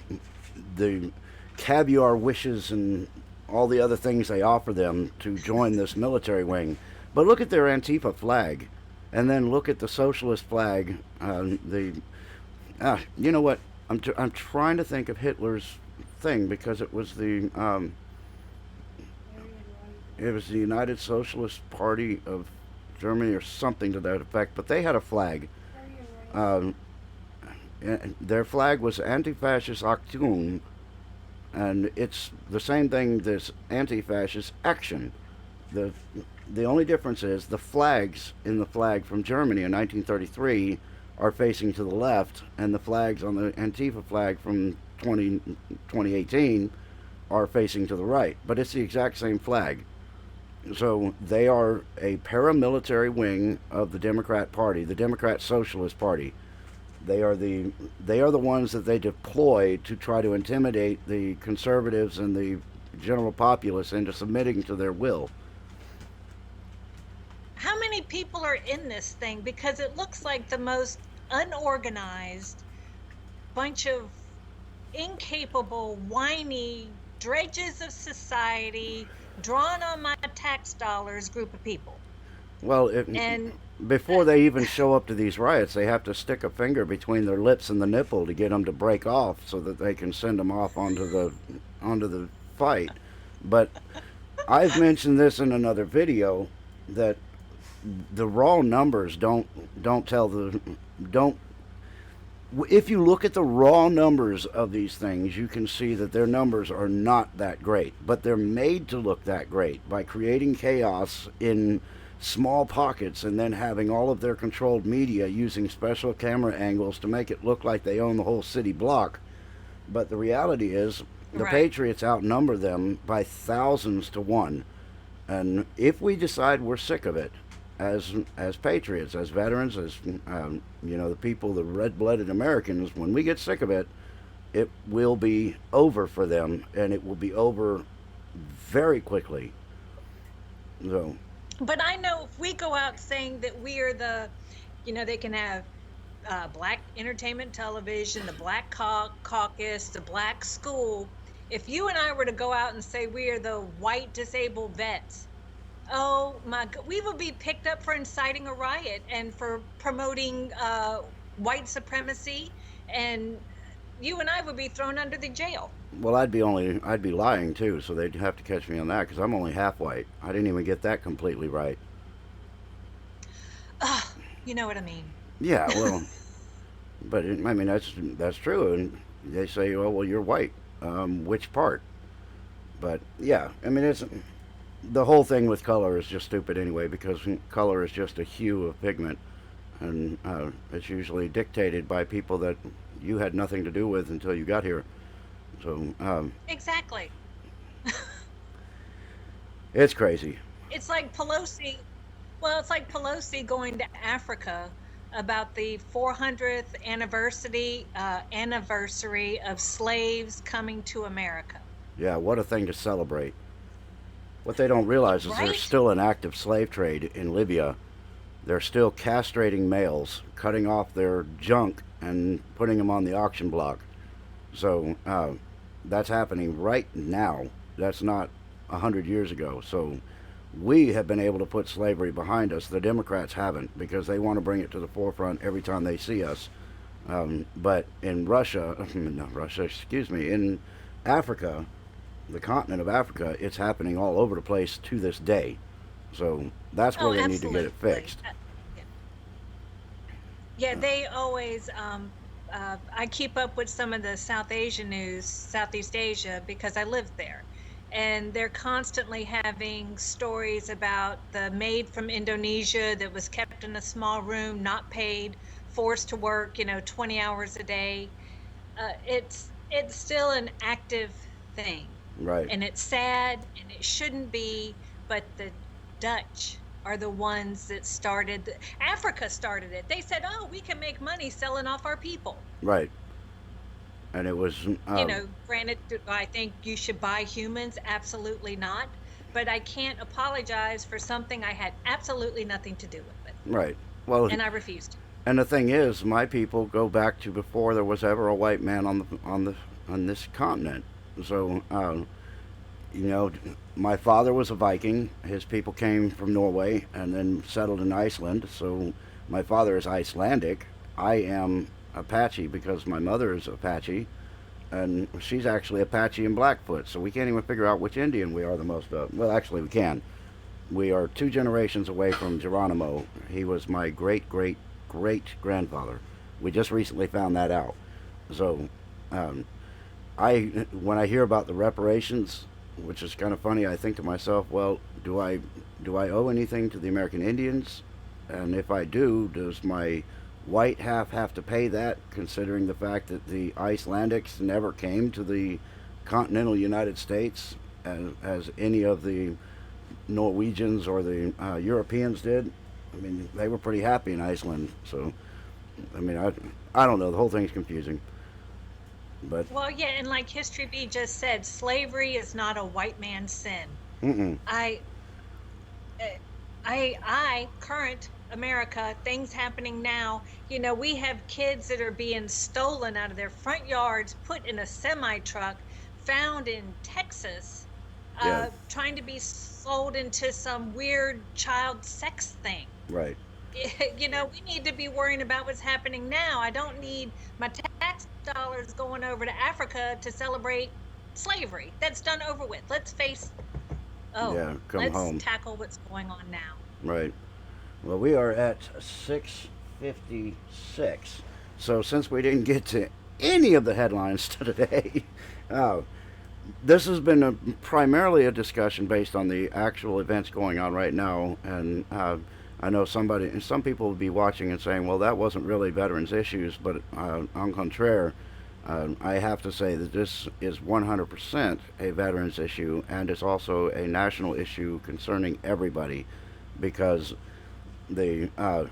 the caviar wishes and all the other things they offer them to join this military wing. But look at their Antifa flag, and then look at the socialist flag. You know what? I'm trying to think of Hitler's thing because it was the United Socialist Party of Germany or something to that effect. But they had a flag. Um, and their flag was Anti-Fascist Aktion, and it's the same thing as anti-fascist action. The the only difference is the flags in the flag from Germany in 1933 are facing to the left, and the flags on the Antifa flag from 2018 are facing to the right. But it's the exact same flag. So they are a paramilitary wing of the Democrat Party, the Democrat Socialist Party. They are the ones that they deploy to try to intimidate the conservatives and the general populace into submitting to their will. How many people are in this thing? Because it looks like the most unorganized bunch of incapable, whiny dredges of society, drawn on my tax dollars group of people. Well, And before they even show up to these riots, they have to stick a finger between their lips and the nipple to get them to break off, so that they can send them off onto the fight. But I've mentioned this in another video that the raw numbers don't tell the don't if you look at the raw numbers of these things, you can see that their numbers are not that great, but they're made to look that great by creating chaos in small pockets and then having all of their controlled media using special camera angles to make it look like they own the whole city block. But the reality is, the right. Patriots outnumber them by thousands to one. And if we decide we're sick of it, as patriots, as veterans, as the people, the red-blooded Americans, when we get sick of it, it will be over for them, and it will be over very quickly. So, But I know if we go out saying that we are they can have black entertainment television, the black caucus, the black school. If you and I were to go out and say we are the white disabled vets, oh my God, we would be picked up for inciting a riot and for promoting white supremacy, and you and I would be thrown under the jail. well, I'd be lying too, so they'd have to catch me on that because I'm only half white. I didn't even get that completely right. Ugh, you know what I mean. Yeah, well, but I mean that's true, and they say, oh well, you're white. Which part? But yeah, I mean it's the whole thing with color is just stupid anyway because color is just a hue of pigment, and it's usually dictated by people that you had nothing to do with until you got here. So Exactly. it's crazy. It's like Pelosi. Well, it's like Pelosi going to Africa about the 400th anniversary of slaves coming to America. Yeah, what a thing to celebrate. What they don't realize is there's Right? still an active slave trade in Libya. They're still castrating males, cutting off their junk and putting them on the auction block. So that's happening right now. That's not 100 years ago. So we have been able to put slavery behind us. The Democrats haven't, because they want to bring it to the forefront every time they see us. But in Russia, not Russia, excuse me, in Africa, the continent of Africa, it's happening all over the place to this day. So that's where Oh, they need to get it absolutely. fixed. Yeah. Yeah, they always, I keep up with some of the South Asian news, Southeast Asia, because I live there. And they're constantly having stories about the maid from Indonesia that was kept in a small room, not paid, forced to work, 20 hours a day. It's still an active thing, Right, and it's sad, and it shouldn't be, but the Dutch are the ones that started Africa started it. They said, "Oh, we can make money selling off our people." right. And it was, Granted, do I think you should buy humans? Absolutely not. But I can't apologize for something I had absolutely nothing to do with, right. Well, and I refused to. and the thing is, my people go back to before there was ever a white man on this continent. So, you know, my father was a Viking. His people came from Norway and then settled in Iceland. So my father is Icelandic. I am Apache because my mother is Apache, and she's actually Apache and Blackfoot. So we can't even figure out which Indian we are the most of. Well, actually, we can. We are two generations away from Geronimo. He was my great great great grandfather. We just recently found that out. So, um, I when I hear about the reparations, which is kind of funny, I think to myself, well, do I owe anything to the American Indians? And if I do, does my white half have to pay that, considering the fact that the Icelandics never came to the continental United States as any of the Norwegians or the Europeans did? I mean, they were pretty happy in Iceland. So, I mean, I don't know. The whole thing's confusing. But, Well, yeah, and like History B just said, slavery is not a white man's sin. mm-mm. I uh, current America, things happening now, we have kids that are being stolen out of their front yards, put in a semi truck, found in Texas, Yeah, trying to be sold into some weird child sex thing. right. We need to be worrying about what's happening now. I don't need my tax dollars going over to Africa to celebrate slavery. That's done over with. Oh, Yeah, come let's home. tackle what's going on now. Right. Well, we are at 6:56. So since we didn't get to any of the headlines today, uh, this has been primarily a discussion based on the actual events going on right now. And I know some people will be watching and saying, well, that wasn't really veterans issues, but en contraire, I have to say that this is 100% a veterans issue, and it's also a national issue concerning everybody, because the uh,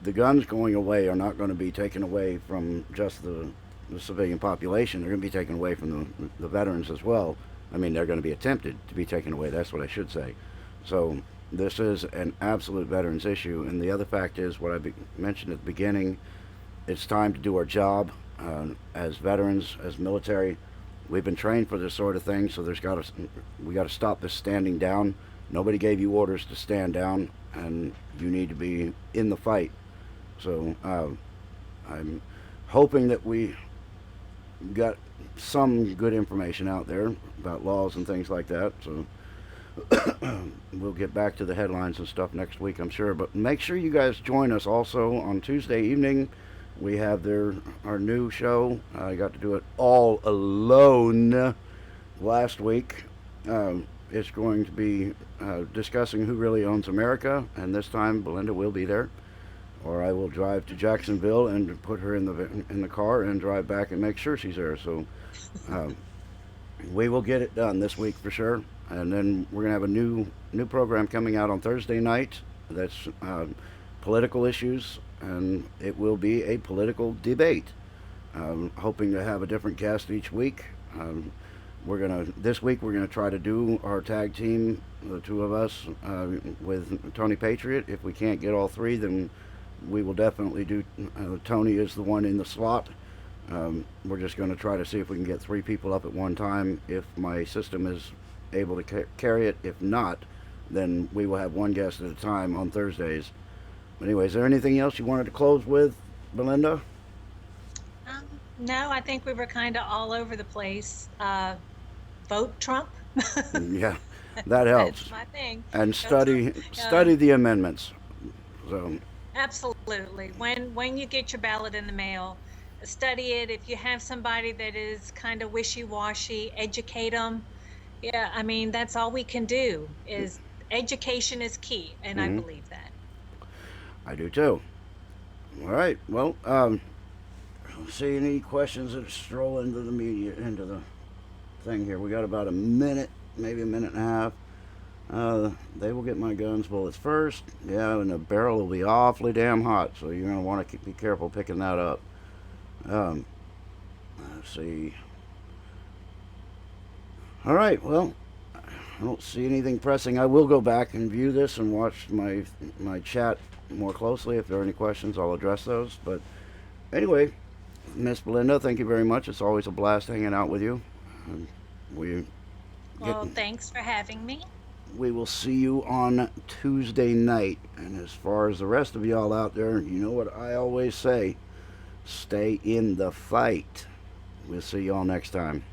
the guns going away are not going to be taken away from just the civilian population. They're going to be taken away from the veterans as well. I mean, they're going to be attempted to be taken away. That's what I should say. So this is an absolute veterans issue. And the other fact is what mentioned at the beginning. It's time to do our job as veterans, as military. We've been trained for this sort of thing, so we got to stop this standing down. Nobody gave you orders to stand down, and you need to be in the fight. So I'm hoping that we got some good information out there about laws and things like that. So we'll get back to the headlines and stuff next week, I'm sure. But make sure you guys join us also on Tuesday evening. We have our new show. I got to do it all alone last week. It's going to be discussing who really owns America, and this time Belinda will be there, or I will drive to Jacksonville and put her in the car and drive back and make sure she's there. So we will get it done this week for sure. And then we're gonna have a new program coming out on Thursday night. That's political issues, and it will be a political debate. Hoping to have a different guest each week. This week we're gonna try to do our tag team, the two of us, with Tony Patriot. If we can't get all three, then we will definitely do. Tony is the one in the slot. We're just going to try to see if we can get three people up at one time. If my system is able to carry it. If not, then we will have one guest at a time on Thursdays. Anyway, is there anything else you wanted to close with, Belinda? No, I think we were kind of all over the place. Vote Trump. Yeah, that That's helps. my thing. And That's study the amendments. So, absolutely. When you get your ballot in the mail, study it. If you have somebody that is kind of wishy-washy, educate them. Yeah, I mean, that's all we can do is education is key, and I mhm, believe that. I do too. All right. Well, see any questions that stroll into the media into the thing here. We got about a minute, maybe a minute and a half. They will get my guns bullets first. Yeah, and the barrel will be awfully damn hot, so you're gonna want to be careful picking that up. Um, let's see. All right. Well, I don't see anything pressing. I will go back and view this and watch my chat more closely. If there are any questions, I'll address those. But anyway, Miss Belinda, thank you very much. It's always a blast hanging out with you. And we get Well, thanks for having me. we will see you on Tuesday night. And as far as the rest of y'all out there, you know what I always say: stay in the fight. We'll see y'all next time.